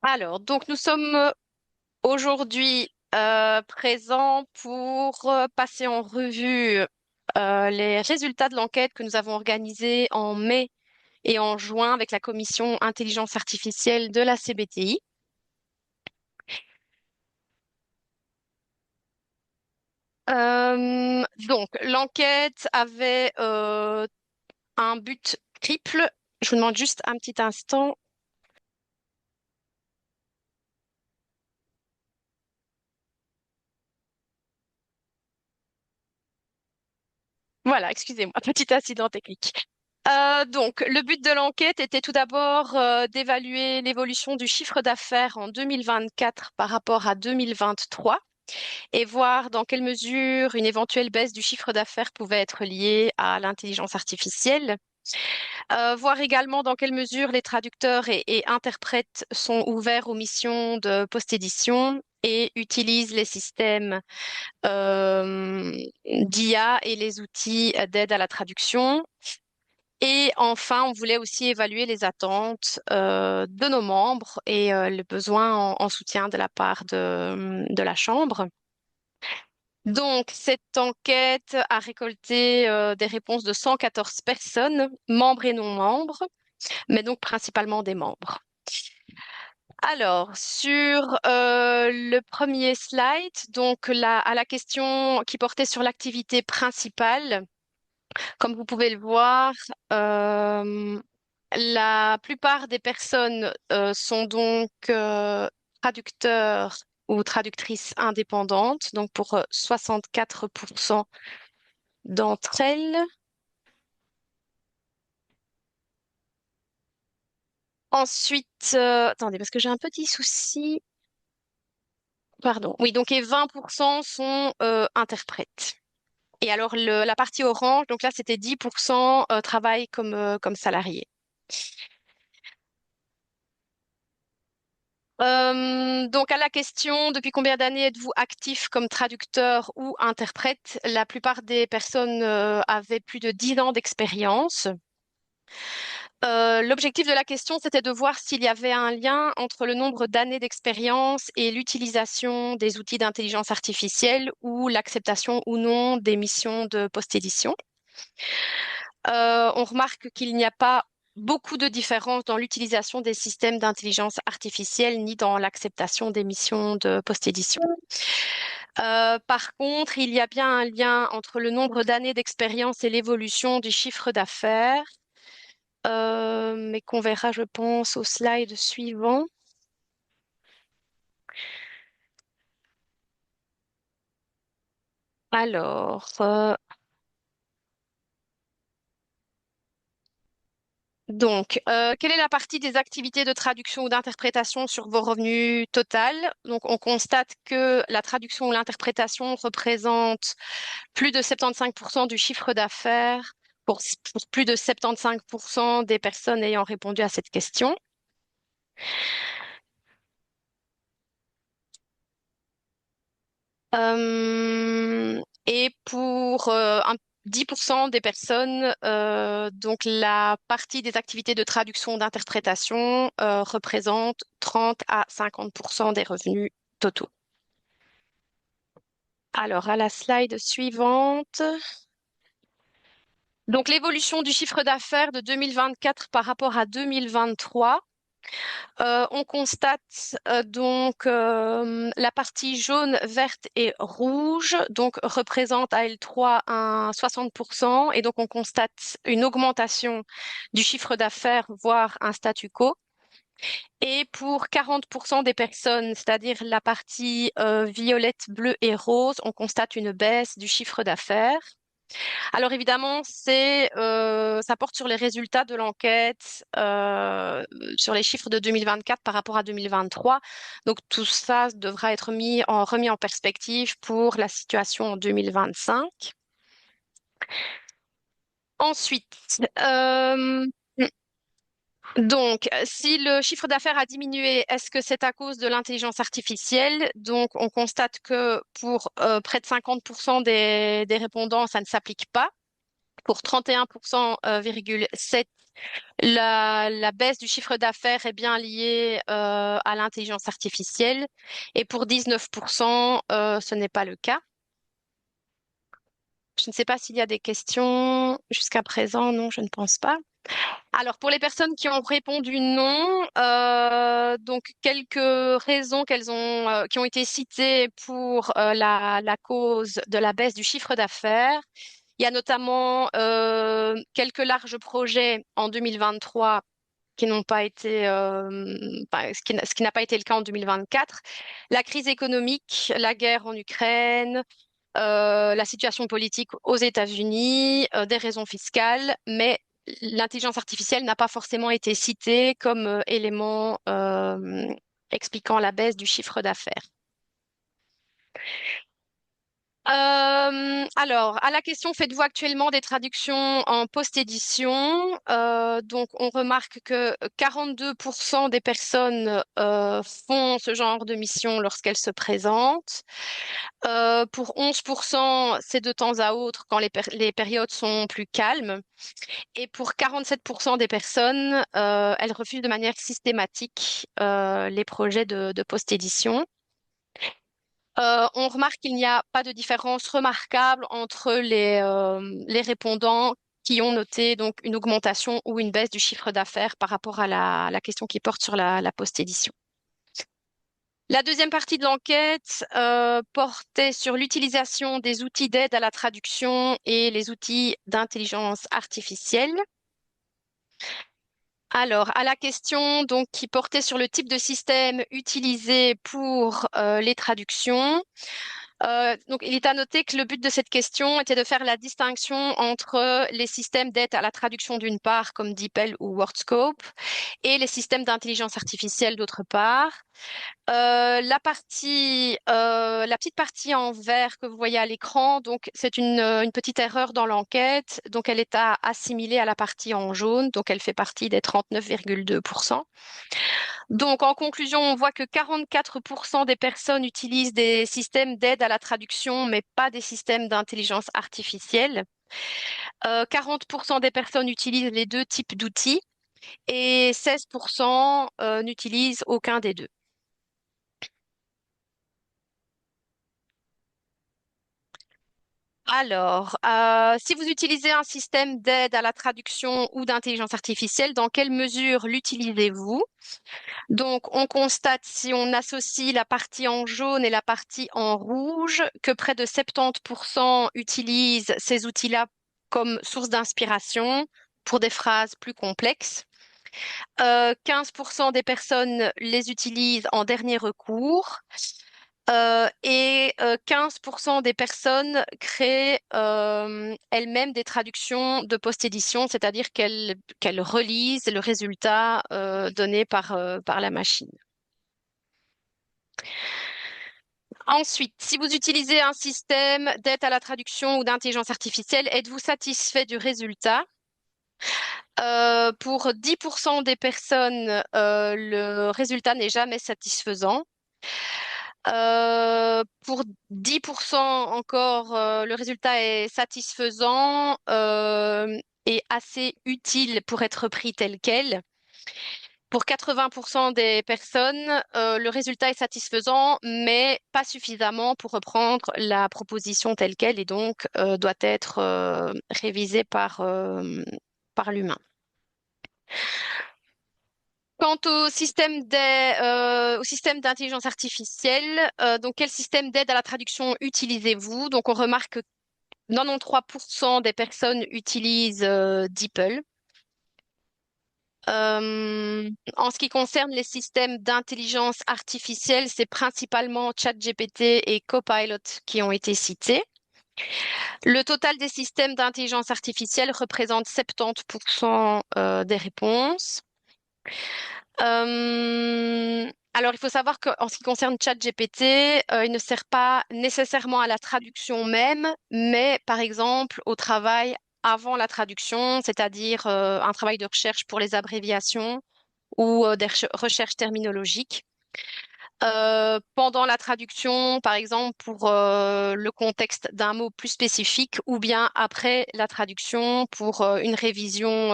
Alors, donc nous sommes aujourd'hui présents pour passer en revue les résultats de l'enquête que nous avons organisée en mai et en juin avec la commission intelligence artificielle de la CBTI. Donc, l'enquête avait un but triple. Je vous demande juste un petit instant. Voilà, excusez-moi, petit incident technique. Donc, le but de l'enquête était tout d'abord d'évaluer l'évolution du chiffre d'affaires en 2024 par rapport à 2023 et voir dans quelle mesure une éventuelle baisse du chiffre d'affaires pouvait être liée à l'intelligence artificielle. Voir également dans quelle mesure les traducteurs et interprètes sont ouverts aux missions de post-édition et utilisent les systèmes d'IA et les outils d'aide à la traduction. Et enfin, on voulait aussi évaluer les attentes de nos membres et le besoin en soutien de la part de la Chambre. Donc, cette enquête a récolté des réponses de 114 personnes, membres et non membres, mais donc principalement des membres. Alors, sur le premier slide, donc à la question qui portait sur l'activité principale, comme vous pouvez le voir, la plupart des personnes sont donc traducteurs ou traductrices indépendantes, donc pour 64% d'entre elles. Ensuite, attendez, parce que j'ai un petit souci. Pardon. Oui, donc et 20% sont interprètes. Et alors la partie orange, donc là c'était 10% travail comme salarié. Donc à la question, depuis combien d'années êtes-vous actif comme traducteur ou interprète? La plupart des personnes avaient plus de 10 ans d'expérience. L'objectif de la question, c'était de voir s'il y avait un lien entre le nombre d'années d'expérience et l'utilisation des outils d'intelligence artificielle ou l'acceptation ou non des missions de post-édition. On remarque qu'il n'y a pas beaucoup de différence dans l'utilisation des systèmes d'intelligence artificielle ni dans l'acceptation des missions de post-édition. Par contre, il y a bien un lien entre le nombre d'années d'expérience et l'évolution du chiffre d'affaires, mais qu'on verra, je pense, au slide suivant. Alors, quelle est la partie des activités de traduction ou d'interprétation sur vos revenus total? Donc, on constate que la traduction ou l'interprétation représente plus de 75% du chiffre d'affaires pour plus de 75% des personnes ayant répondu à cette question. Et pour 10% des personnes, donc la partie des activités de traduction d'interprétation représente 30 à 50% des revenus totaux. Alors, à la slide suivante. Donc, l'évolution du chiffre d'affaires de 2024 par rapport à 2023. On constate la partie jaune, verte et rouge donc représente à L3 un 60% et donc on constate une augmentation du chiffre d'affaires, voire un statu quo. Et pour 40% des personnes, c'est-à-dire la partie violette, bleue et rose, on constate une baisse du chiffre d'affaires. Alors évidemment, ça porte sur les résultats de l'enquête, sur les chiffres de 2024 par rapport à 2023. Donc tout ça devra être remis en perspective pour la situation en 2025. Ensuite, si le chiffre d'affaires a diminué, est-ce que c'est à cause de l'intelligence artificielle? Donc, on constate que pour près de 50% des répondants, ça ne s'applique pas. Pour 31,7%, la baisse du chiffre d'affaires est bien liée à l'intelligence artificielle. Et pour 19%, ce n'est pas le cas. Je ne sais pas s'il y a des questions jusqu'à présent. Non, je ne pense pas. Alors, pour les personnes qui ont répondu non, donc quelques raisons qui ont été citées pour la cause de la baisse du chiffre d'affaires. Il y a notamment quelques larges projets en 2023 qui n'ont pas été, ce qui n'a pas été le cas en 2024. La crise économique, la guerre en Ukraine, la situation politique aux États-Unis, des raisons fiscales, mais l'intelligence artificielle n'a pas forcément été citée comme élément expliquant la baisse du chiffre d'affaires. Alors, à la question, faites-vous actuellement des traductions en post-édition? Donc, on remarque que 42% des personnes font ce genre de mission lorsqu'elles se présentent. Pour 11%, c'est de temps à autre quand les périodes sont plus calmes. Et pour 47% des personnes, elles refusent de manière systématique les projets de post-édition. On remarque qu'il n'y a pas de différence remarquable entre les répondants qui ont noté donc une augmentation ou une baisse du chiffre d'affaires par rapport à la question qui porte sur la post-édition. La deuxième partie de l'enquête portait sur l'utilisation des outils d'aide à la traduction et les outils d'intelligence artificielle. Alors, à la question donc qui portait sur le type de système utilisé pour les traductions, donc il est à noter que le but de cette question était de faire la distinction entre les systèmes d'aide à la traduction d'une part, comme DeepL ou WordScope, et les systèmes d'intelligence artificielle d'autre part. La petite partie en vert que vous voyez à l'écran, donc c'est une petite erreur dans l'enquête. Donc elle est assimilée à la partie en jaune, donc elle fait partie des 39,2%. Donc en conclusion, on voit que 44% des personnes utilisent des systèmes d'aide à la traduction, mais pas des systèmes d'intelligence artificielle. 40% des personnes utilisent les deux types d'outils et 16% n'utilisent aucun des deux. Alors, si vous utilisez un système d'aide à la traduction ou d'intelligence artificielle, dans quelle mesure l'utilisez-vous? Donc, on constate, si on associe la partie en jaune et la partie en rouge, que près de 70% utilisent ces outils-là comme source d'inspiration pour des phrases plus complexes. 15% des personnes les utilisent en dernier recours. Et 15% des personnes créent elles-mêmes des traductions de post-édition, c'est-à-dire qu'elles relisent le résultat donné par la machine. Ensuite, si vous utilisez un système d'aide à la traduction ou d'intelligence artificielle, êtes-vous satisfait du résultat? Pour 10% des personnes, le résultat n'est jamais satisfaisant. Pour 10% encore, le résultat est satisfaisant et assez utile pour être pris tel quel. Pour 80% des personnes, le résultat est satisfaisant, mais pas suffisamment pour reprendre la proposition telle quelle et donc doit être révisé par l'humain. Quant au système d'intelligence artificielle, donc quel système d'aide à la traduction utilisez-vous? Donc on remarque que 93% des personnes utilisent DeepL. En ce qui concerne les systèmes d'intelligence artificielle, c'est principalement ChatGPT et Copilot qui ont été cités. Le total des systèmes d'intelligence artificielle représente 70% des réponses. Alors, il faut savoir qu'en ce qui concerne ChatGPT, il ne sert pas nécessairement à la traduction même, mais par exemple au travail avant la traduction, c'est-à-dire un travail de recherche pour les abréviations ou des recherches terminologiques. pendant la traduction, par exemple, pour le contexte d'un mot plus spécifique, ou bien après la traduction pour une révision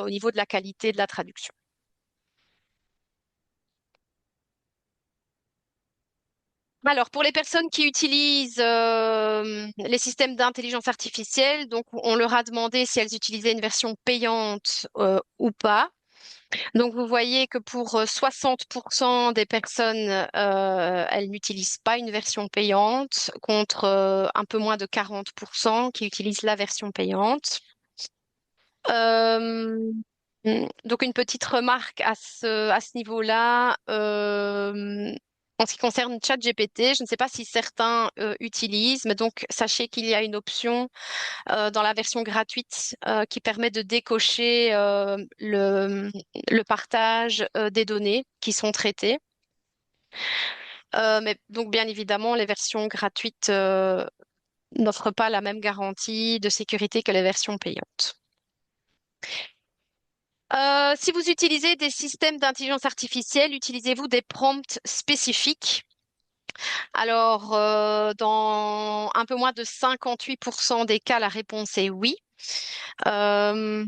au niveau de la qualité de la traduction. Alors, pour les personnes qui utilisent les systèmes d'intelligence artificielle, donc on leur a demandé si elles utilisaient une version payante ou pas. Donc, vous voyez que pour 60% des personnes, elles n'utilisent pas une version payante, contre un peu moins de 40% qui utilisent la version payante. Euh, donc, une petite remarque à ce niveau-là. En ce qui concerne ChatGPT, je ne sais pas si certains utilisent, mais donc sachez qu'il y a une option dans la version gratuite qui permet de décocher le partage des données qui sont traitées. Mais donc, bien évidemment, les versions gratuites n'offrent pas la même garantie de sécurité que les versions payantes. Si vous utilisez des systèmes d'intelligence artificielle, utilisez-vous des prompts spécifiques? Alors, dans un peu moins de 58% des cas, la réponse est oui. Euh,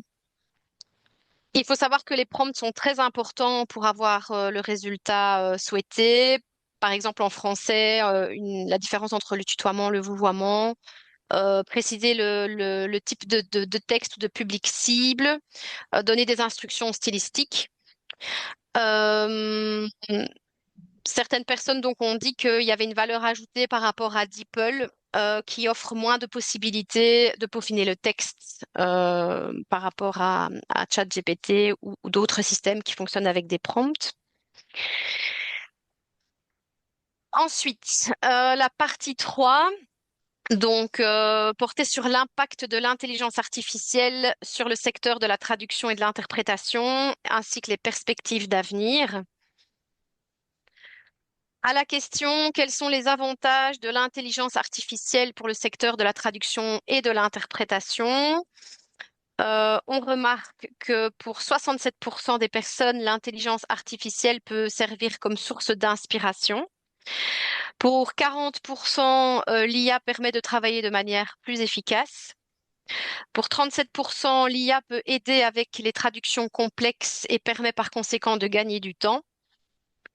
Il faut savoir que les prompts sont très importants pour avoir le résultat souhaité. Par exemple, en français, la différence entre le tutoiement, le vouvoiement, préciser le type de texte ou de public cible, donner des instructions stylistiques. Euh, Certaines personnes donc ont dit qu'il y avait une valeur ajoutée par rapport à DeepL qui offre moins de possibilités de peaufiner le texte par rapport à ChatGPT ou d'autres systèmes qui fonctionnent avec des prompts. Ensuite, la partie 3, donc portait sur l'impact de l'intelligence artificielle sur le secteur de la traduction et de l'interprétation, ainsi que les perspectives d'avenir. À la question, quels sont les avantages de l'intelligence artificielle pour le secteur de la traduction et de l'interprétation? On remarque que pour 67% des personnes, l'intelligence artificielle peut servir comme source d'inspiration. Pour 40%, l'IA permet de travailler de manière plus efficace. Pour 37%, l'IA peut aider avec les traductions complexes et permet par conséquent de gagner du temps.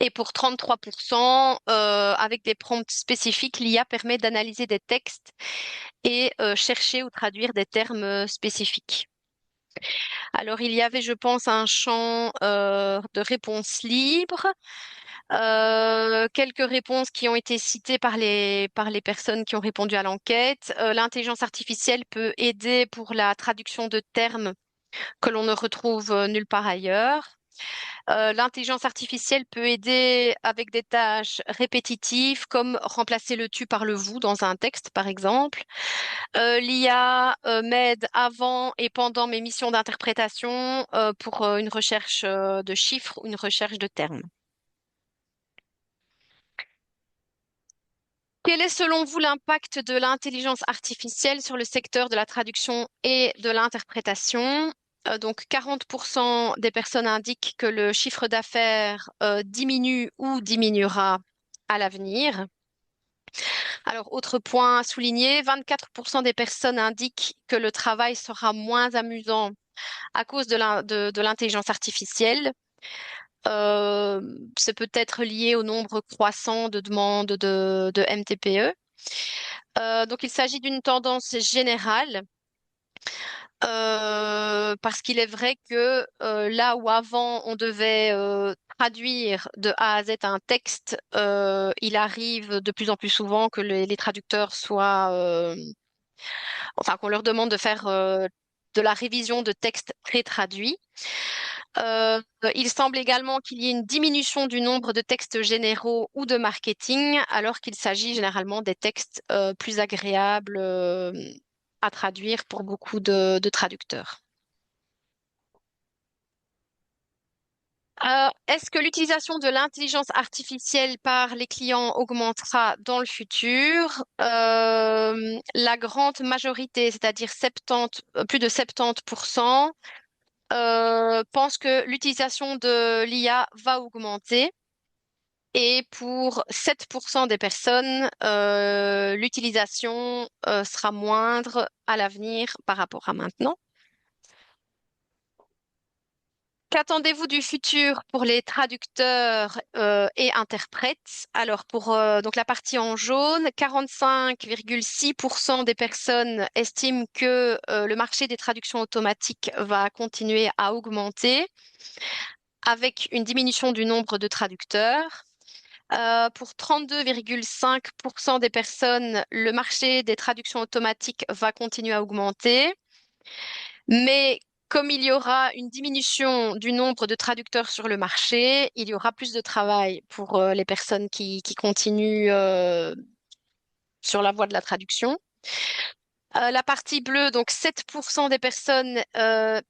Et pour 33%, avec des prompts spécifiques, l'IA permet d'analyser des textes et chercher ou traduire des termes spécifiques. Alors, il y avait, je pense, un champ de réponses libres, quelques réponses qui ont été citées par les personnes qui ont répondu à l'enquête. L'intelligence artificielle peut aider pour la traduction de termes que l'on ne retrouve nulle part ailleurs. L'intelligence artificielle peut aider avec des tâches répétitives comme remplacer le tu par le vous dans un texte, par exemple. L'IA m'aide avant et pendant mes missions d'interprétation pour une recherche de chiffres ou une recherche de termes. Quel est selon vous l'impact de l'intelligence artificielle sur le secteur de la traduction et de l'interprétation? Donc 40% des personnes indiquent que le chiffre d'affaires diminue ou diminuera à l'avenir. Alors, autre point à souligner, 24% des personnes indiquent que le travail sera moins amusant à cause de l'intelligence artificielle. Euh, c'est peut-être lié au nombre croissant de demandes de MTPE. Donc, il s'agit d'une tendance générale parce qu'il est vrai que là où avant on devait traduire de A à Z un texte, il arrive de plus en plus souvent que les traducteurs soient, enfin qu'on leur demande de faire de la révision de textes pré-traduits. Euh, il semble également qu'il y ait une diminution du nombre de textes généraux ou de marketing, alors qu'il s'agit généralement des textes plus agréables à traduire pour beaucoup de traducteurs. Est-ce que l'utilisation de l'intelligence artificielle par les clients augmentera dans le futur? La grande majorité, c'est-à-dire 70, plus de 70%, pense que l'utilisation de l'IA va augmenter. Et pour 7% des personnes, l'utilisation sera moindre à l'avenir par rapport à maintenant. Qu'attendez-vous du futur pour les traducteurs et interprètes? Alors pour donc la partie en jaune, 45,6% des personnes estiment que le marché des traductions automatiques va continuer à augmenter avec une diminution du nombre de traducteurs. Pour 32,5% des personnes, le marché des traductions automatiques va continuer à augmenter. Mais comme il y aura une diminution du nombre de traducteurs sur le marché, il y aura plus de travail pour les personnes qui continuent sur la voie de la traduction. La partie bleue, donc 7% des personnes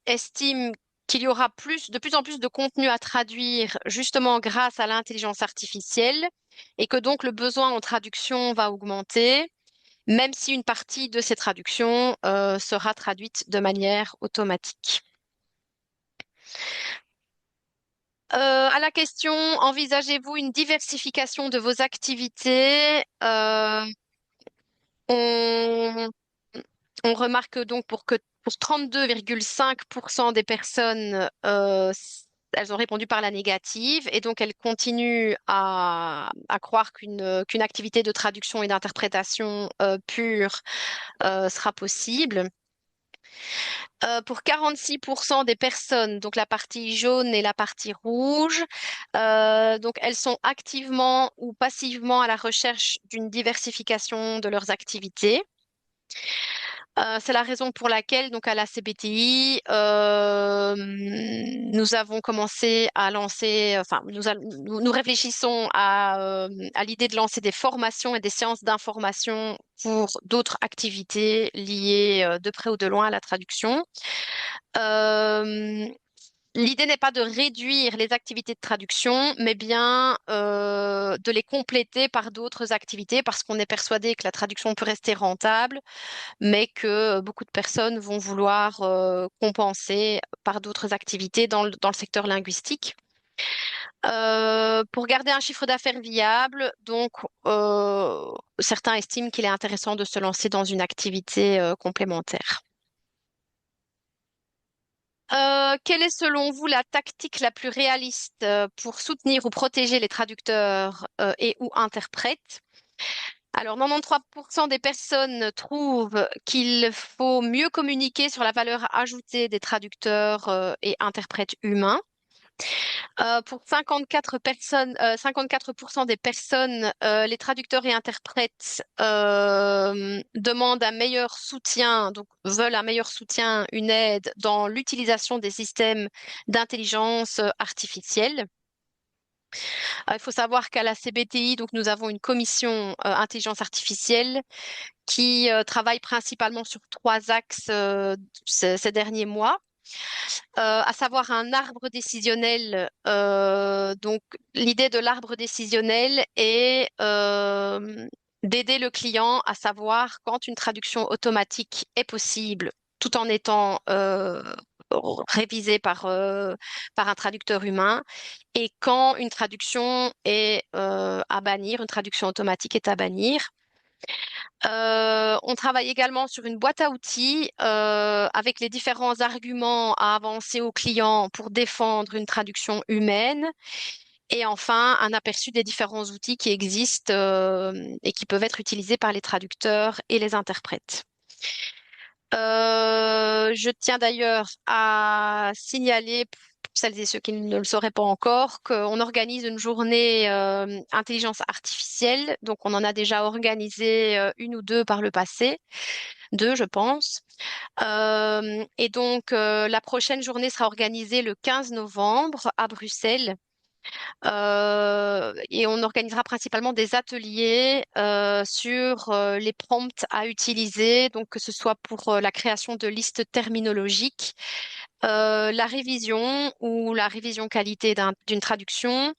estiment qu'il y aura de plus en plus de contenu à traduire justement grâce à l'intelligence artificielle et que donc le besoin en traduction va augmenter, même si une partie de ces traductions sera traduite de manière automatique. À la question, envisagez-vous une diversification de vos activités? On, on remarque donc pour 32,5% des personnes, elles ont répondu par la négative et donc elles continuent à croire qu'une activité de traduction et d'interprétation pure sera possible. Pour 46% des personnes, donc la partie jaune et la partie rouge, donc elles sont activement ou passivement à la recherche d'une diversification de leurs activités. C'est la raison pour laquelle, donc à la CBTI, nous avons commencé à lancer, enfin, nous réfléchissons à l'idée de lancer des formations et des séances d'information pour d'autres activités liées de près ou de loin à la traduction. Euh, L'idée n'est pas de réduire les activités de traduction, mais bien de les compléter par d'autres activités parce qu'on est persuadé que la traduction peut rester rentable, mais que beaucoup de personnes vont vouloir compenser par d'autres activités dans le secteur linguistique. Pour garder un chiffre d'affaires viable, donc certains estiment qu'il est intéressant de se lancer dans une activité complémentaire. Quelle est selon vous la tactique la plus réaliste pour soutenir ou protéger les traducteurs et ou interprètes? Alors, 93% des personnes trouvent qu'il faut mieux communiquer sur la valeur ajoutée des traducteurs et interprètes humains. Pour 54% des personnes, les traducteurs et interprètes demandent un meilleur soutien, donc veulent un meilleur soutien, une aide dans l'utilisation des systèmes d'intelligence artificielle. Il faut savoir qu'à la CBTI, donc nous avons une commission intelligence artificielle qui travaille principalement sur trois axes ces derniers mois. À savoir un arbre décisionnel. Donc, l'idée de l'arbre décisionnel est d'aider le client à savoir quand une traduction automatique est possible, tout en étant révisée par un traducteur humain, et quand une traduction est à bannir, une traduction automatique est à bannir. On travaille également sur une boîte à outils avec les différents arguments à avancer aux clients pour défendre une traduction humaine. Et enfin, un aperçu des différents outils qui existent et qui peuvent être utilisés par les traducteurs et les interprètes. Je tiens d'ailleurs à signaler, pour celles et ceux qui ne le sauraient pas encore, qu'on organise une journée intelligence artificielle. Donc, on en a déjà organisé une ou deux par le passé, deux, je pense. Et donc, la prochaine journée sera organisée le 15 novembre à Bruxelles. Et on organisera principalement des ateliers sur les prompts à utiliser, donc que ce soit pour la création de listes terminologiques, la révision ou la révision qualité d'une traduction,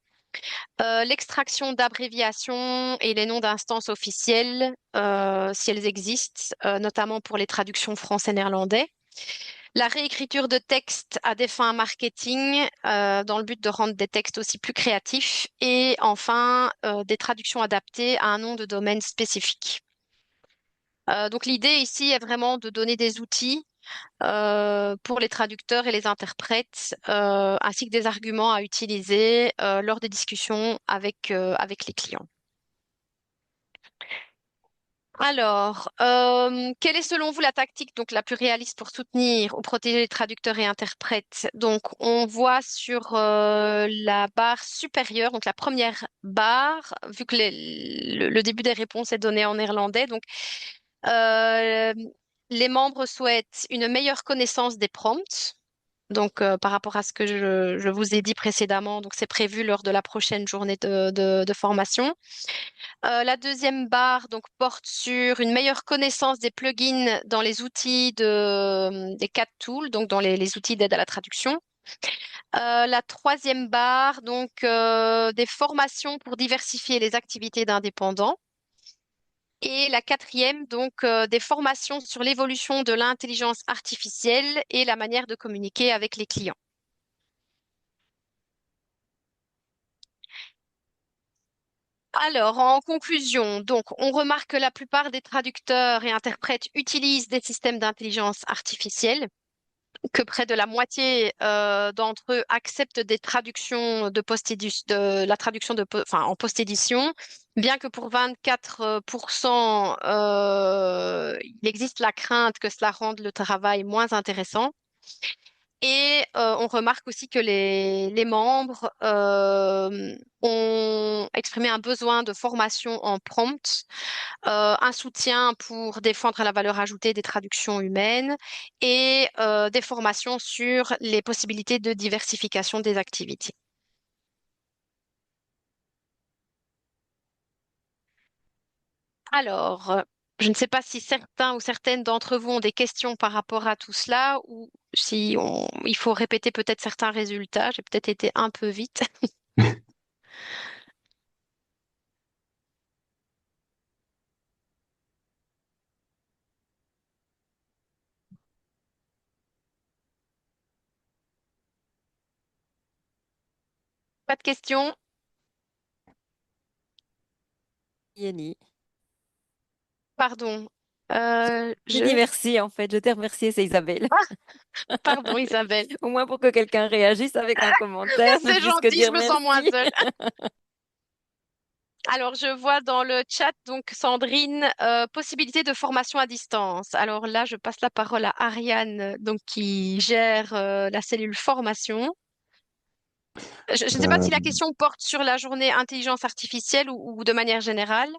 l'extraction d'abréviations et les noms d'instances officielles, si elles existent, notamment pour les traductions français-néerlandais. La réécriture de textes à des fins marketing, dans le but de rendre des textes aussi plus créatifs. Et enfin, des traductions adaptées à un nom de domaine spécifique. Donc l'idée ici est vraiment de donner des outils pour les traducteurs et les interprètes, ainsi que des arguments à utiliser lors des discussions avec les clients. Alors, quelle est selon vous la tactique donc la plus réaliste pour soutenir ou protéger les traducteurs et interprètes? Donc, on voit sur la barre supérieure, donc la première barre, vu que le début des réponses est donné en néerlandais, donc euh, les membres souhaitent une meilleure connaissance des prompts. Donc, par rapport à ce que je vous ai dit précédemment, donc c'est prévu lors de la prochaine journée de formation. La deuxième barre donc porte sur une meilleure connaissance des plugins dans les outils des CAT tools, donc dans les outils d'aide à la traduction. La troisième barre donc des formations pour diversifier les activités d'indépendants. Et la quatrième donc des formations sur l'évolution de l'intelligence artificielle et la manière de communiquer avec les clients. Alors, en conclusion, donc, on remarque que la plupart des traducteurs et interprètes utilisent des systèmes d'intelligence artificielle, que près de la moitié d'entre eux acceptent des traductions de la traduction enfin, en post-édition, bien que pour 24%, il existe la crainte que cela rende le travail moins intéressant. Et on remarque aussi que les membres ont exprimé un besoin de formation en prompt, un soutien pour défendre la valeur ajoutée des traductions humaines et des formations sur les possibilités de diversification des activités. Alors, je ne sais pas si certains ou certaines d'entre vous ont des questions par rapport à tout cela ou si il faut répéter peut-être certains résultats. J'ai peut-être été un peu vite. Pas de questions? Yanni. Pardon. J'ai dit merci en fait, je t'ai remercié, c'est Isabelle. Ah, pardon, Isabelle. Au moins pour que quelqu'un réagisse avec un commentaire, ne C'est puisse que gentil, je dire me sens moins merci. seule. Alors, je vois dans le chat, donc, Sandrine, possibilité de formation à distance. Alors là, je passe la parole à Ariane, donc, qui gère la cellule formation. Je ne sais pas Euh, si la question porte sur la journée intelligence artificielle ou de manière générale.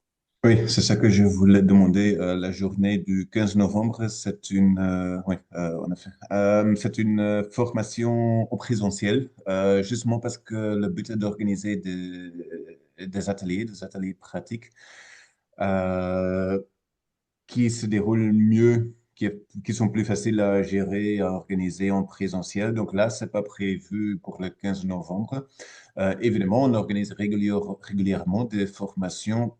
oui, c'est ça que je voulais demander. La journée du 15 novembre, c'est oui, en effet, c'est une formation en présentiel, justement parce que le but est d'organiser des ateliers pratiques euh, qui se déroulent mieux, qui sont plus faciles à gérer, à organiser en présentiel. Donc là, c'est pas prévu pour le 15 novembre. Évidemment, on organise régulièrement des formations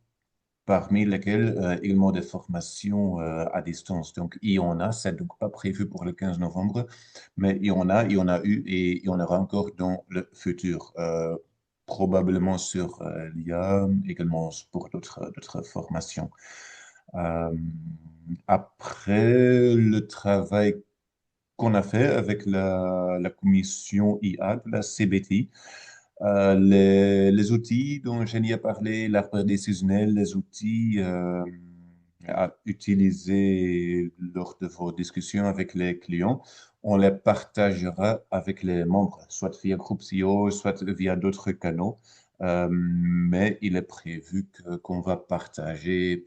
parmi lesquelles également des formations à distance. Donc, il y en a, c'est donc pas prévu pour le 15 novembre, mais il y en a eu et il y en aura encore dans le futur. Probablement sur l'IA, également pour d'autres formations. Euh, Après le travail qu'on a fait avec la commission IA de la CBT, les outils dont Jenny a parlé, l'arbre décisionnel, les outils à utiliser lors de vos discussions avec les clients, on les partagera avec les membres, soit via Groupsio, soit via d'autres canaux. Mais il est prévu qu'on va partager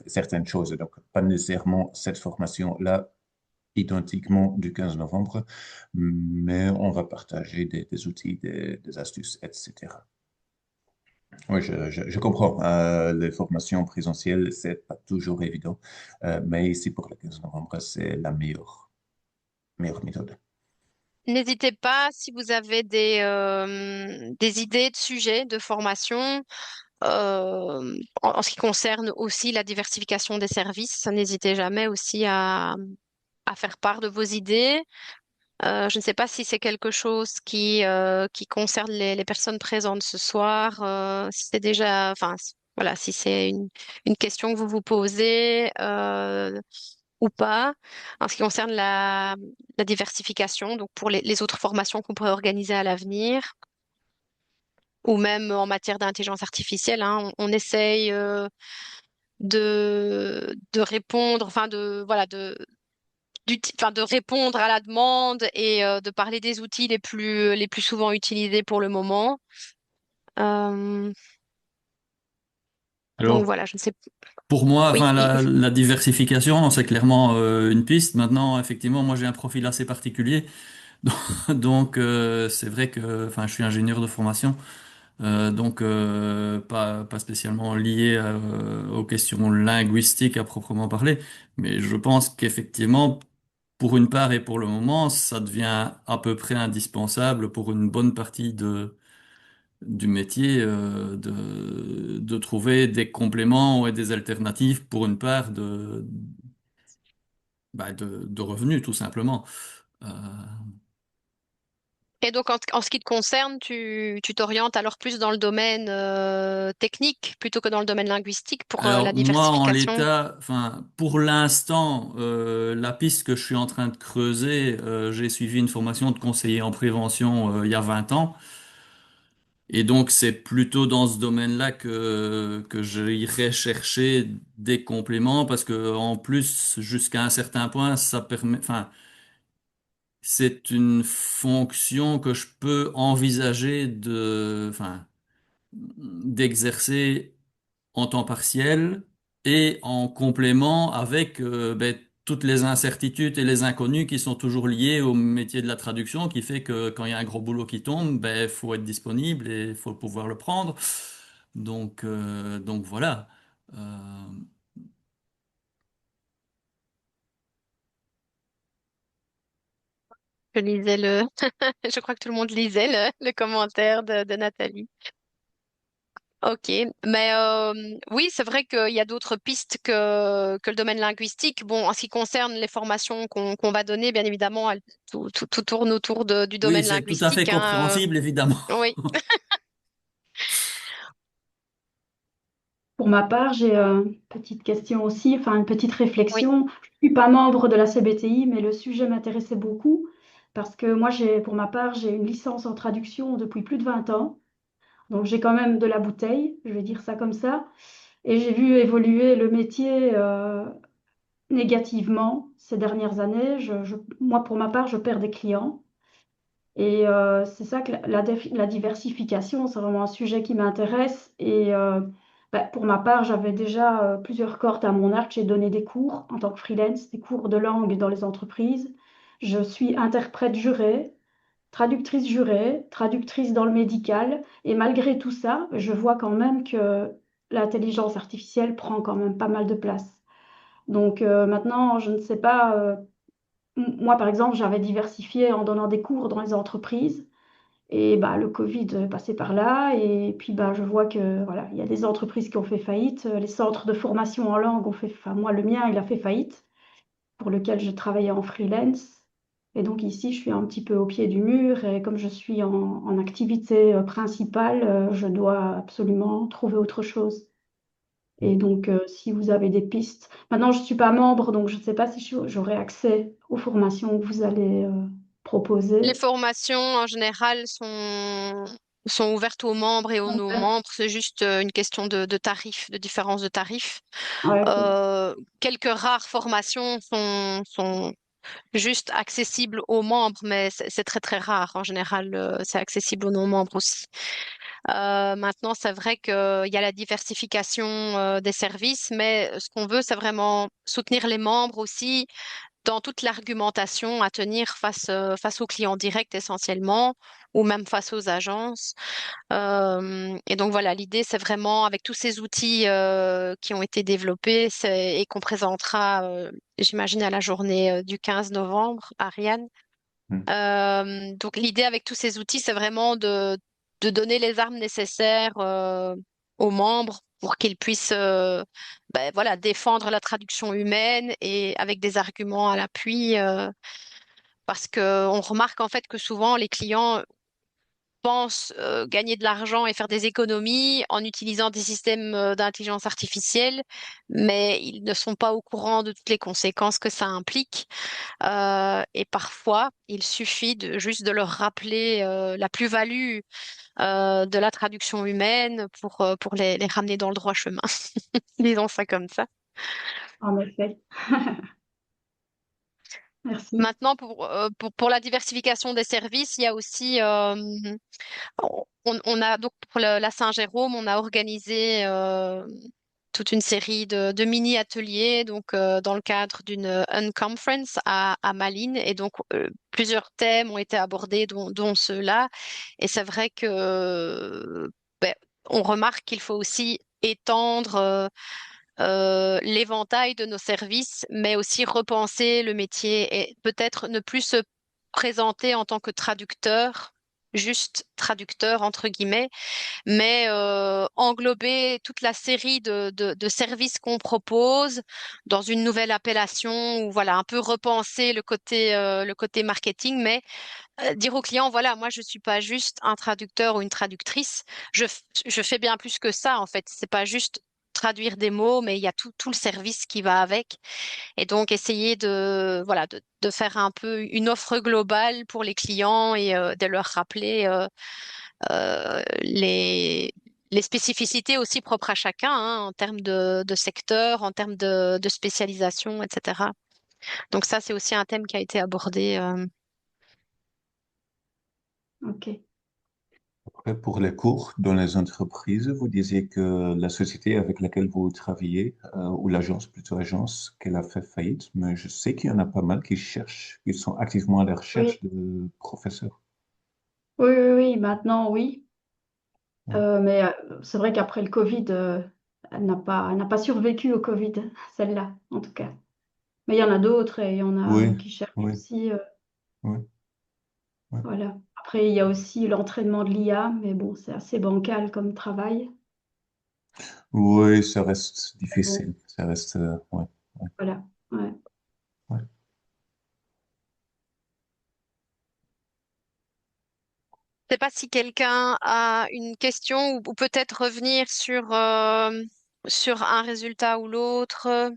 certaines choses. Donc, pas nécessairement cette formation-là identiquement du 15 novembre, mais on va partager des outils, des astuces, etc. Oui, je comprends. Les formations présentielles, c'est pas toujours évident, mais ici pour le 15 novembre, c'est la meilleure méthode. N'hésitez pas si vous avez des idées de sujets de formation en ce qui concerne aussi la diversification des services. N'hésitez jamais aussi à faire part de vos idées. Je ne sais pas si c'est quelque chose qui concerne les personnes présentes ce soir, si c'est déjà, enfin, voilà, si c'est une question que vous vous posez ou pas. En ce qui concerne la diversification, donc pour les autres formations qu'on pourrait organiser à l'avenir, ou même en matière d'intelligence artificielle, hein, on essaye de répondre, enfin de voilà enfin, de répondre à la demande et de parler des outils les plus souvent utilisés pour le moment. Euh, donc Alors, voilà, je ne sais pas. pour moi, Oui, enfin, la diversification, c'est clairement une piste. Maintenant, effectivement, moi, j'ai un profil assez particulier. Donc, c'est vrai que, enfin, je suis ingénieur de formation, donc pas spécialement lié aux questions linguistiques à proprement parler. Mais je pense qu'effectivement, pour une part et pour le moment, ça devient à peu près indispensable pour une bonne partie du métier de trouver des compléments et des alternatives pour une part de revenus, tout simplement. Euh, et donc en ce qui te concerne, tu t'orientes alors plus dans le domaine technique plutôt que dans le domaine linguistique pour la alors moi, en diversification. l'état, enfin, pour l'instant, la piste que je suis en train de creuser, j'ai suivi une formation de conseiller en prévention il y a 20 ans. Et donc, c'est plutôt dans ce domaine-là que j'irai chercher des compléments parce que, en plus, jusqu'à un certain point, ça permet, enfin, c'est une fonction que je peux envisager enfin, d'exercer en temps partiel et en complément avec toutes les incertitudes et les inconnus qui sont toujours liés au métier de la traduction, qui fait que quand il y a un gros boulot qui tombe, ben faut être disponible et il faut pouvoir le prendre. Donc voilà. Euh, Je lisais je crois que tout le monde lisait le commentaire de Nathalie. Ok, mais oui, c'est vrai qu'il y a d'autres pistes que le domaine linguistique. Bon, en ce qui concerne les formations qu'on va donner, bien évidemment, tout tourne autour du oui, domaine c'est tout à fait linguistique, hein, compréhensible, évidemment. oui, Pour ma part, j'ai une petite question aussi, enfin une petite oui. réflexion. Je ne suis pas membre de la CBTI, mais le sujet m'intéressait beaucoup parce que moi, pour ma part, j'ai une licence en traduction depuis plus de 20 ans. Donc j'ai quand même de la bouteille, je vais dire ça comme ça. Et j'ai vu évoluer le métier négativement ces dernières années. Moi, pour ma part, je perds des clients. Et c'est ça que la diversification, c'est vraiment un sujet qui m'intéresse. Et pour ma part, j'avais déjà plusieurs cordes à mon arc. J'ai donné des cours en tant que freelance, des cours de langue dans les entreprises. Je suis interprète jurée, traductrice jurée, traductrice dans le médical. Et malgré tout ça, je vois quand même que l'intelligence artificielle prend quand même pas mal de place. Donc maintenant, je ne sais pas. Moi, par exemple, j'avais diversifié en donnant des cours dans les entreprises. Et bah, le Covid est passé par là. Et puis, bah, je vois que voilà, il y a des entreprises qui ont fait faillite. Les centres de formation en langue ont fait, enfin, moi, le mien, il a fait faillite, pour lequel je travaillais en freelance. Et donc, ici, je suis un petit peu au pied du mur. Et comme je suis en activité principale, je dois absolument trouver autre chose. Et donc, si vous avez des pistes. Maintenant, je ne suis pas membre, donc je ne sais pas si j'aurai accès aux formations que vous allez Les proposer. formations en général sont ouvertes aux membres et aux non-membres. C'est juste une question de tarifs, de différence de tarifs. Ouais, ok. Quelques rares formations sont juste accessibles aux membres, mais c'est très très rare. En général, c'est accessible aux non-membres aussi. Maintenant, c'est vrai qu'il y a la diversification des services, mais ce qu'on veut, c'est vraiment soutenir les membres aussi dans toute l'argumentation à tenir face aux clients directs essentiellement, ou même face aux agences. Et donc voilà, l'idée, c'est vraiment avec tous ces outils qui ont été développés et qu'on présentera, j'imagine, à la journée du 15 novembre, Ariane. Hmm. Donc l'idée avec tous ces outils, c'est vraiment de donner les armes nécessaires aux membres pour qu'ils puissent voilà, défendre la traduction humaine et avec des arguments à l'appui. Parce qu'on remarque en fait que souvent les clients pensent gagner de l'argent et faire des économies en utilisant des systèmes d'intelligence artificielle, mais ils ne sont pas au courant de toutes les conséquences que ça implique. Et parfois, il suffit juste de leur rappeler la plus-value de la traduction humaine pour les ramener dans le droit chemin. Disons ça comme ça. En effet. Merci. Maintenant, pour la diversification des services, il y a aussi, on a donc pour la Saint-Jérôme, on a organisé toute une série de mini-ateliers donc dans le cadre d'une unconference à Malines et donc plusieurs thèmes ont été abordés dont ceux-là et c'est vrai que ben, on remarque qu'il faut aussi étendre l'éventail de nos services, mais aussi repenser le métier et peut-être ne plus se présenter en tant que traducteur, juste traducteur entre guillemets, mais englober toute la série de services qu'on propose dans une nouvelle appellation ou voilà, un peu repenser le côté marketing, mais dire au client, voilà, moi je suis pas juste un traducteur ou une traductrice, je fais bien plus que ça en fait. C'est pas juste traduire des mots, mais il y a tout le service qui va avec. Et donc essayer voilà, de faire un peu une offre globale pour les clients et de leur rappeler les spécificités aussi propres à chacun, hein, en termes de secteur, en termes de spécialisation, etc. Donc ça, c'est aussi un thème qui a été abordé. Ok. Après, pour les cours dans les entreprises, vous disiez que la société avec laquelle vous travaillez, ou l'agence, plutôt agence, qu'elle a fait faillite, mais je sais qu'il y en a pas mal qui cherchent, qui sont activement à la Oui, recherche de professeurs. oui, oui, oui, maintenant, oui. Ouais. Mais c'est vrai qu'après le Covid, elle n'a pas survécu au Covid, celle-là, en tout cas. Mais il y en a d'autres et il y en a Oui, qui cherchent oui, aussi. oui, oui. Voilà. Après, il y a aussi l'entraînement de l'IA, mais bon, c'est assez bancal comme travail. Oui, ça reste Bon, difficile. Ça reste, ouais, ouais, voilà. Ouais. ouais. Je sais pas si quelqu'un a une question ou peut-être revenir sur un résultat ou l'autre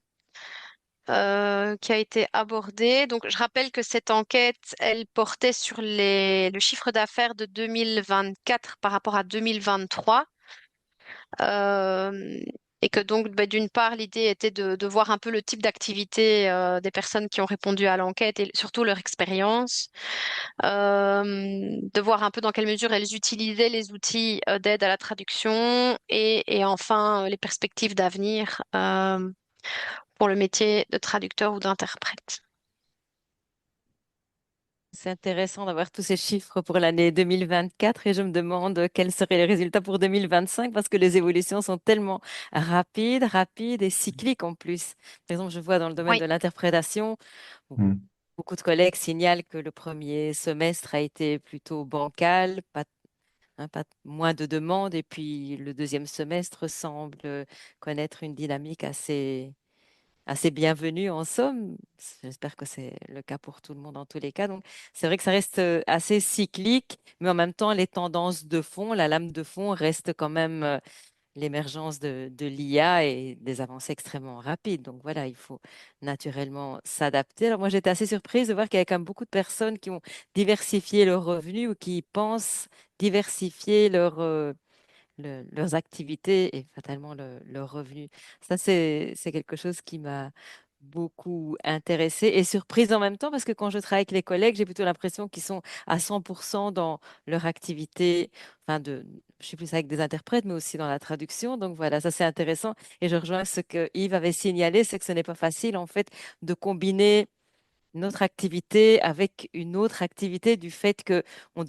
qui a été abordé. Donc, je rappelle que cette enquête, elle portait sur le chiffre d'affaires de 2024 par rapport à 2023. Euh, et que donc, ben, d'une part, l'idée était de voir un peu le type d'activité des personnes qui ont répondu à l'enquête et surtout leur expérience, de voir un peu dans quelle mesure elles utilisaient les outils d'aide à la traduction et enfin les perspectives d'avenir pour le métier de traducteur ou d'interprète. C'est intéressant d'avoir tous ces chiffres pour l'année 2024 et je me demande quels seraient les résultats pour 2025 parce que les évolutions sont tellement rapides et cycliques en plus. Par exemple, je vois dans le domaine Oui. de l'interprétation, Hmm. beaucoup de collègues signalent que le premier semestre a été plutôt bancal, pas moins de demandes et puis le deuxième semestre semble connaître une dynamique assez bienvenue en somme. J'espère que c'est le cas pour tout le monde dans tous les cas. Donc, c'est vrai que ça reste assez cyclique, mais en même temps, les tendances de fond, la lame de fond reste quand même l'émergence de l'IA et des avancées extrêmement rapides. Donc voilà, il faut naturellement s'adapter. Alors moi, j'étais assez surprise de voir qu'il y a quand même beaucoup de personnes qui ont diversifié leurs revenus ou qui pensent diversifier leurs activités et fatalement leurs revenus. Ça, c'est quelque chose qui m'a beaucoup intéressée et surprise en même temps parce que quand je travaille avec les collègues, j'ai plutôt l'impression qu'ils sont à 100% dans leur activité, enfin je suis plus avec des interprètes, mais aussi dans la traduction. Donc voilà, ça c'est intéressant. Et je rejoins ce que Yves avait signalé, c'est que ce n'est pas facile en fait de combiner une autre activité avec une autre activité du fait que on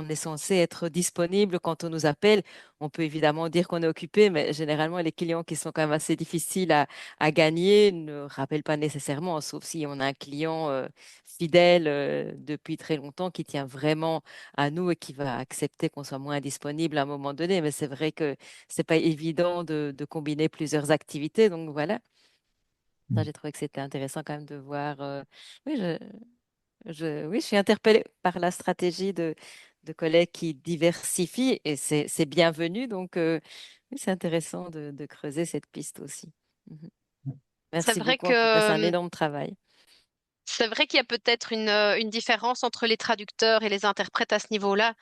est censé être disponible quand on nous appelle. On peut évidemment dire qu'on est occupé, mais généralement, les clients qui sont quand même assez difficiles à gagner ne rappellent pas nécessairement, sauf si on a un client fidèle depuis très longtemps qui tient vraiment à nous et qui va accepter qu'on soit moins disponible à un moment donné. Mais c'est vrai que c'est pas évident de combiner plusieurs activités. Donc voilà, ça, j'ai trouvé que c'était intéressant quand même de voir. Oui, oui, je suis interpellée par la stratégie de collègues qui diversifient et c'est bienvenu. Donc, oui, c'est intéressant de creuser cette piste aussi. Mhm. C'est Merci vrai beaucoup. En tout cas, c'est un que énorme travail. c'est vrai qu'il y a peut-être une différence entre les traducteurs et les interprètes à ce niveau-là.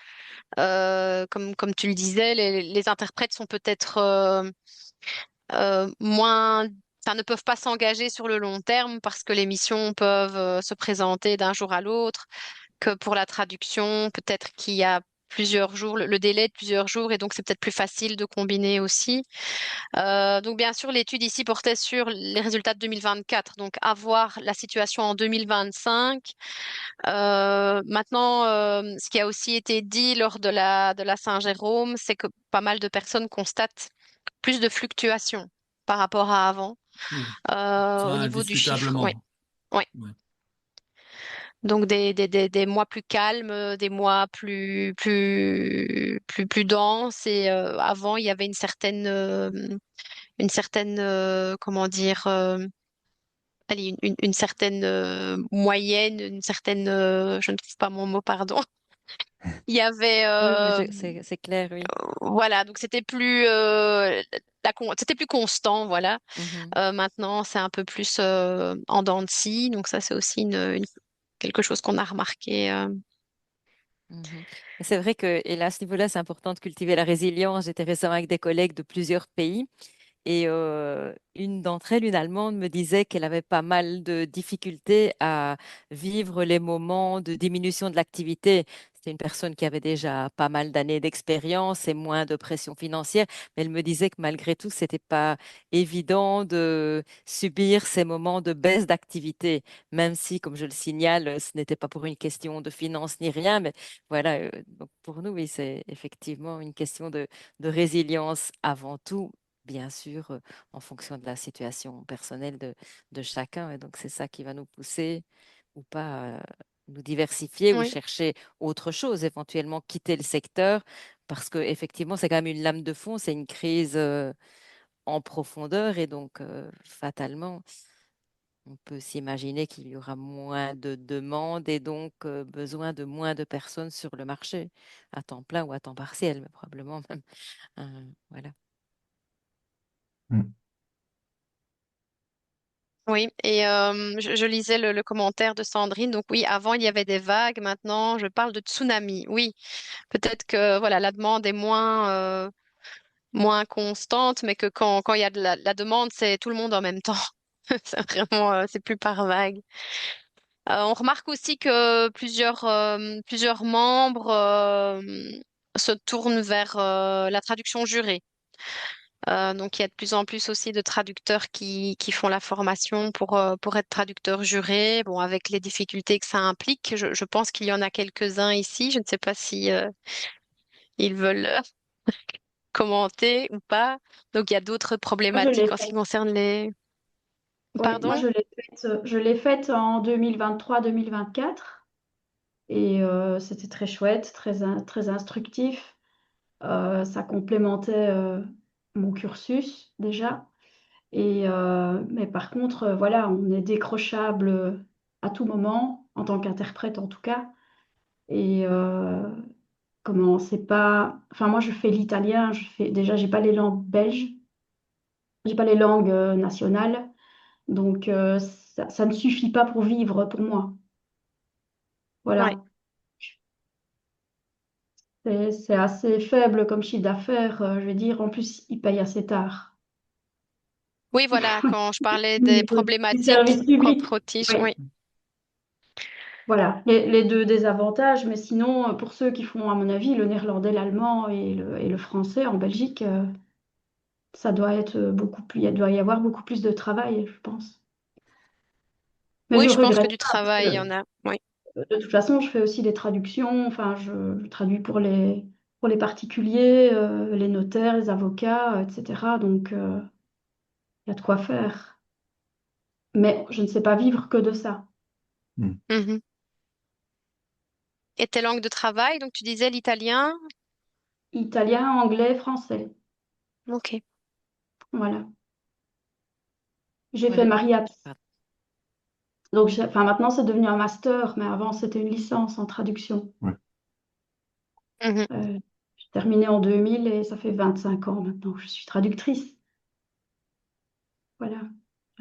Comme tu le disais, les interprètes sont peut-être moins, enfin, ne peuvent pas s'engager sur le long terme parce que les missions peuvent se présenter d'un jour à l'autre, que pour la traduction, peut-être qu'il y a plusieurs jours, le délai de plusieurs jours, et donc c'est peut-être plus facile de combiner aussi. Donc bien sûr, l'étude ici portait sur les résultats de 2024, donc à voir la situation en 2025. Maintenant, ce qui a aussi été dit lors de la Saint-Jérôme, c'est que pas mal de personnes constatent plus de fluctuations par rapport à avant Oui, au ça niveau du chiffre. Oui, indiscutablement. oui. Ouais. Donc des mois plus calmes, des mois plus denses. Et avant, il y avait une certaine, comment dire, allez, une certaine moyenne, une certaine, je ne trouve pas mon mot, pardon. Il y avait, Oui, mais c'est clair, oui. voilà, donc c'était plus, c'était plus constant, voilà. Mhm, Maintenant, c'est un peu plus en dents de scie, donc ça, c'est aussi quelque chose qu'on a remarqué. mhm. C'est vrai que, et là, à ce niveau-là, c'est important de cultiver la résilience. J'étais récemment avec des collègues de plusieurs pays. Et une d'entre elles, une Allemande, me disait qu'elle avait pas mal de difficultés à vivre les moments de diminution de l'activité. C'était une personne qui avait déjà pas mal d'années d'expérience et moins de pression financière, mais elle me disait que malgré tout, c'était pas évident de subir ces moments de baisse d'activité, même si, comme je le signale, ce n'était pas pour une question de finances ni rien, mais voilà, donc pour nous, oui, c'est effectivement une question de résilience avant tout, bien sûr, en fonction de la situation personnelle de chacun. Et donc, c'est ça qui va nous pousser ou pas à nous diversifier ou Oui, chercher autre chose, éventuellement quitter le secteur, parce que effectivement, c'est quand même une lame de fond, c'est une crise en profondeur et donc, fatalement, on peut s'imaginer qu'il y aura moins de demandes et donc besoin de moins de personnes sur le marché, à temps plein ou à temps partiel, mais probablement même. Voilà. Mm. oui. Et je lisais le commentaire de Sandrine. Donc oui, avant, il y avait des vagues. Maintenant, je parle de tsunami. Oui, peut-être que voilà, la demande est moins constante, mais que quand il y a de la demande, c'est tout le monde en même temps. C'est vraiment, c'est plus par vague. On remarque aussi que plusieurs membres se tournent vers la traduction jurée. Donc, il y a de plus en plus aussi de traducteurs qui font la formation pour être traducteur juré. Bon, avec les difficultés que ça implique, je pense qu'il y en a quelques-uns ici. Je ne sais pas si ils veulent commenter ou pas. Donc, il y a d'autres Moi, je l'ai problématiques en ce qui faite. concerne les... Oui, moi, Pardon? je l'ai faite en 2023-2024 et c'était très chouette, très instructif. Ça complémentait mon cursus déjà. Mais par contre, voilà, on est décrochable à tout moment, en tant qu'interprète en tout cas. Et comment, c'est pas. Enfin, moi, je fais l'italien, déjà, j'ai pas les langues belges, j'ai pas les langues nationales. Donc, ça ne suffit pas pour vivre pour moi. Ouais. Voilà. C'est assez faible comme chiffre d'affaires. Je veux dire, en plus, ils payent assez tard. Oui, voilà, quand je parlais Au des niveau du problématiques service public. propres au TICHE, Oui. oui. Voilà, les deux désavantages, mais sinon, pour ceux qui font, à mon avis, le néerlandais, l'allemand et le français en Belgique, ça doit être beaucoup plus, il doit y avoir beaucoup plus de travail, je pense. Mais Oui, je je pense que regrette du pas parce travail, il y en que a. Oui. de toute façon, je fais aussi des traductions. Enfin, je traduis pour les particuliers, les notaires, les avocats, etc. Donc, il y a de quoi faire. Mais je ne sais pas vivre que de ça. Hmm. Mhm. Et tes langues de travail, donc tu disais l'italien. Italien, anglais, français. Ok. Voilà. J'ai fait Ouais. Mariapps. Donc, enfin, maintenant, c'est devenu un master, mais avant, c'était une licence en traduction. Ouais. Mhm. J'ai terminé en 2000 et ça fait 25 ans maintenant que je suis traductrice. Voilà.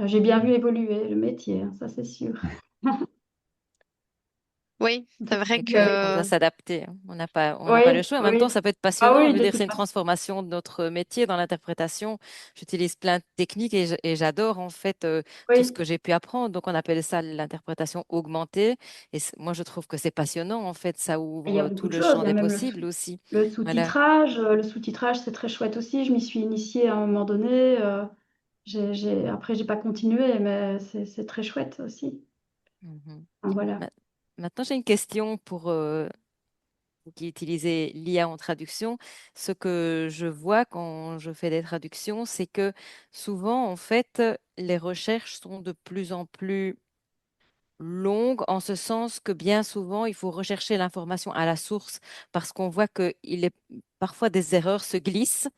J'ai bien vu évoluer le métier, hein, ça c'est sûr. Oui, c'est vrai C'est clair qu'on que doit s'adapter, hein. On n'a pas le Oui, choix. En même temps, oui. ça peut être Ah passionnant. Je oui, veux de dire, toute c'est une façon. transformation de notre métier dans l'interprétation. J'utilise plein de techniques et j'adore en fait tout ce Oui, que j'ai pu apprendre. Donc, on appelle ça l'interprétation augmentée. Et moi, je trouve que c'est passionnant. En fait, ça il y a ouvre beaucoup tout de le choses. champ Il y a des même possibles aussi. le Voilà. sous-titrage. Le sous-titrage, c'est très chouette aussi. Je m'y suis initiée à un moment donné. Après, j'ai pas continué, mais c'est très chouette aussi. Mhm. Enfin, voilà. Ma- Maintenant, j'ai une question pour vous qui utilisez l'IA en traduction. Ce que je vois quand je fais des traductions, c'est que souvent, en fait, les recherches sont de plus en plus longues, en ce sens que bien souvent, il faut rechercher l'information à la source parce qu'on voit que parfois des erreurs se glissent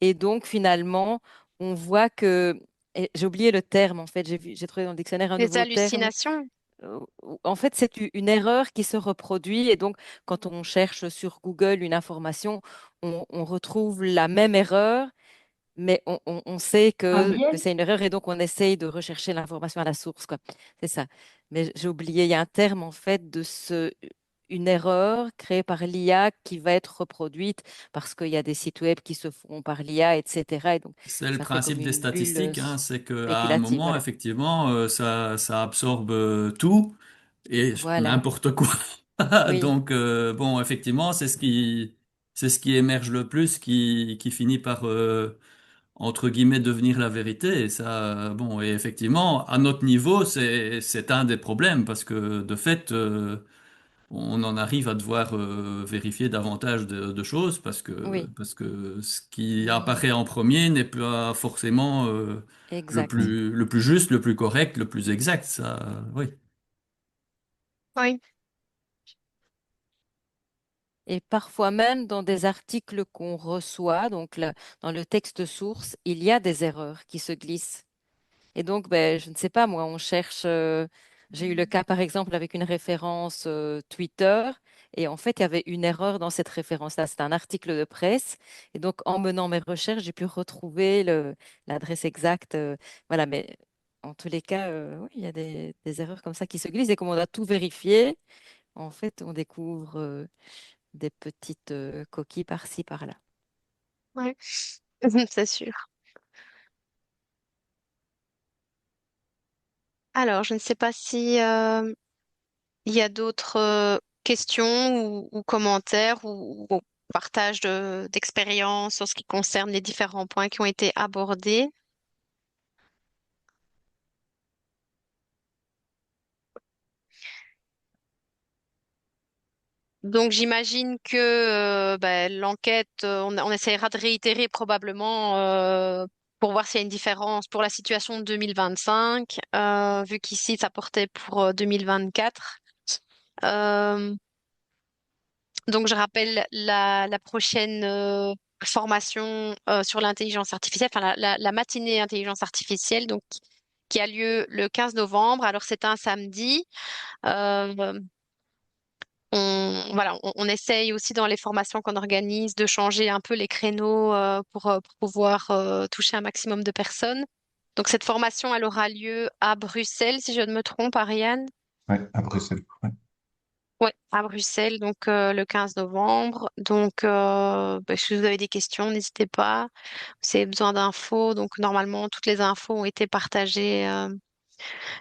et donc finalement, on voit que, et j'ai oublié le terme en fait, j'ai trouvé dans le dictionnaire un les nouveau terme. hallucinations. euh, En fait, c'est une erreur qui se reproduit et donc quand on cherche sur Google une information, on retrouve la même erreur, mais on sait Un que biais. c'est une erreur et donc on essaye de rechercher l'information à la source, quoi. C'est ça. Mais j'ai oublié, il y a un terme en fait une erreur créée par l'IA qui va être reproduite parce qu'il y a des sites web qui se font par l'IA, etc. Et donc C'est le ça fait comme principe des une bulle statistiques, hein, c'est qu'à un spéculative, moment, voilà. effectivement, ça absorbe tout et Voilà. n'importe quoi. Oui, Donc, bon, effectivement, c'est ce qui émerge le plus, qui finit par, entre guillemets, devenir la vérité. Et ça, bon, et effectivement, à notre niveau, c'est un des problèmes parce que, de fait, on en arrive à devoir vérifier davantage de choses oui. parce que ce qui Mhm. apparaît en premier n'est pas forcément Exact. le plus juste, le plus correct, le plus exact. Ça, oui. Oui. Et parfois même dans des articles qu'on reçoit, donc dans le texte source, il y a des erreurs qui se glissent. Et donc, ben, je ne sais pas, moi, on cherche. J'ai eu le cas, par exemple, avec une référence Twitter, et en fait, il y avait une erreur dans cette référence-là. C'était un article de presse. Et donc, en menant mes recherches, j'ai pu retrouver l'adresse exacte. Voilà, mais en tous les cas, oui, il y a des erreurs comme ça qui se glissent. Et comme on a tout vérifié, en fait, on découvre des petites coquilles par-ci, par-là. Ouais. C'est sûr. Alors, je ne sais pas si il y a d'autres questions ou commentaires ou partage d'expérience sur ce qui concerne les différents points qui ont été abordés. Donc, j'imagine que l'enquête, on essaiera de réitérer probablement pour voir s'il y a une différence pour la situation de 2025, vu qu'ici, ça portait pour 2024. Euh, donc, je rappelle la prochaine formation sur l'intelligence artificielle, enfin la matinée intelligence artificielle, donc qui a lieu le 15 novembre. Alors, c'est un samedi. Euh, on essaye aussi dans les formations qu'on organise de changer un peu les créneaux pour pouvoir toucher un maximum de personnes. Donc, cette formation, elle aura lieu à Bruxelles, si je ne me trompe, Ariane. Ouais, à Bruxelles. Ouais. Oui, à Bruxelles, donc le 15 novembre. Donc, si vous avez des questions, n'hésitez pas. Si vous avez besoin d'infos, donc normalement, toutes les infos ont été partagées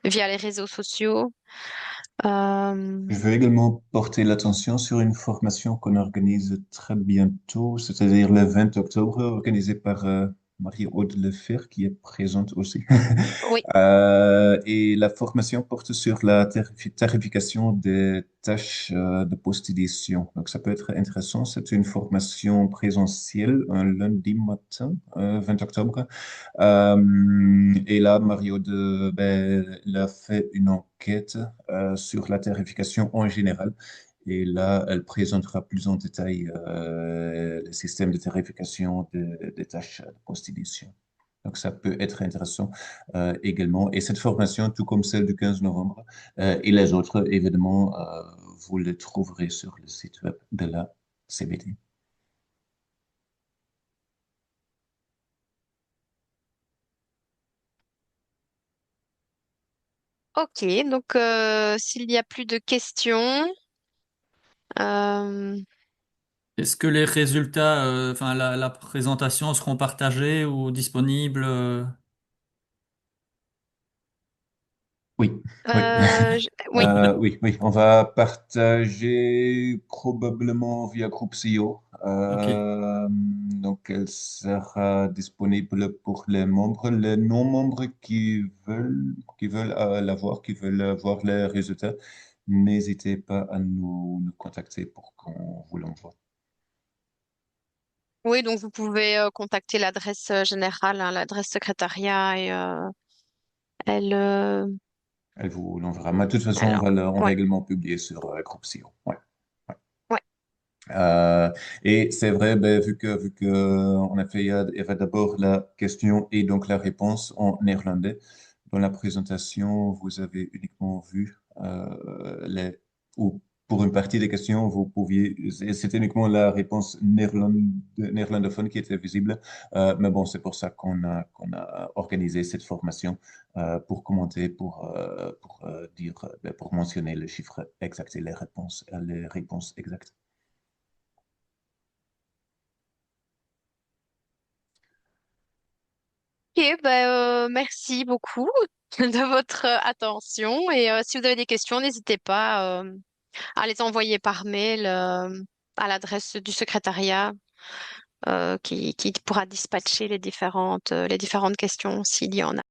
via les réseaux sociaux. Euh, Je veux également porter l'attention sur une formation qu'on organise très bientôt, c'est-à-dire le 20 octobre, organisée par Marie-Aude Lefer qui est présente aussi. Oui. Et la formation porte sur la tarification des tâches de post-édition. Donc, ça peut être intéressant. C'est une formation présentielle un lundi matin, 20 octobre. Et là, ben, elle a fait une enquête sur la tarification en général. Et là, elle présentera plus en détail le système de tarification des tâches de post-édition. Donc, ça peut être intéressant également. Et cette formation, tout comme celle du 15 novembre et les autres, évidemment, vous les trouverez sur le site web de la CBD. Ok, donc s'il n'y a plus de questions, euh, Est-ce que les résultats, enfin la présentation seront partagés ou disponibles? Oui, oui. oui, Oui, oui, on va partager probablement via groupe CEO. Ok. Donc, elle sera disponible pour les membres. Les non-membres qui veulent l'avoir, qui veulent voir les résultats, n'hésitez pas à nous contacter pour qu'on vous l'envoie. oui, donc vous pouvez contacter l'adresse générale, hein, l'adresse secrétariat et elle, Elle vous l'enverra. Mais de toute façon, alors, on va ouais, également publier sur groupe CEO. Ouais. Ouais. ouais. Euh, et c'est vrai, ben, vu que, en effet, il y avait d'abord la question et donc la réponse en néerlandais. Dans la présentation, vous avez uniquement vu ou pour une partie des questions, c'était uniquement la réponse néerlandophone qui était visible. Mais bon, c'est pour ça qu'on a organisé cette formation pour commenter, pour dire, ben, pour mentionner le chiffre exact et les réponses exactes. Ok, ben, merci beaucoup de votre attention et si vous avez des questions, n'hésitez pas à les envoyer par mail à l'adresse du secrétariat qui pourra dispatcher les différentes questions s'il y en a.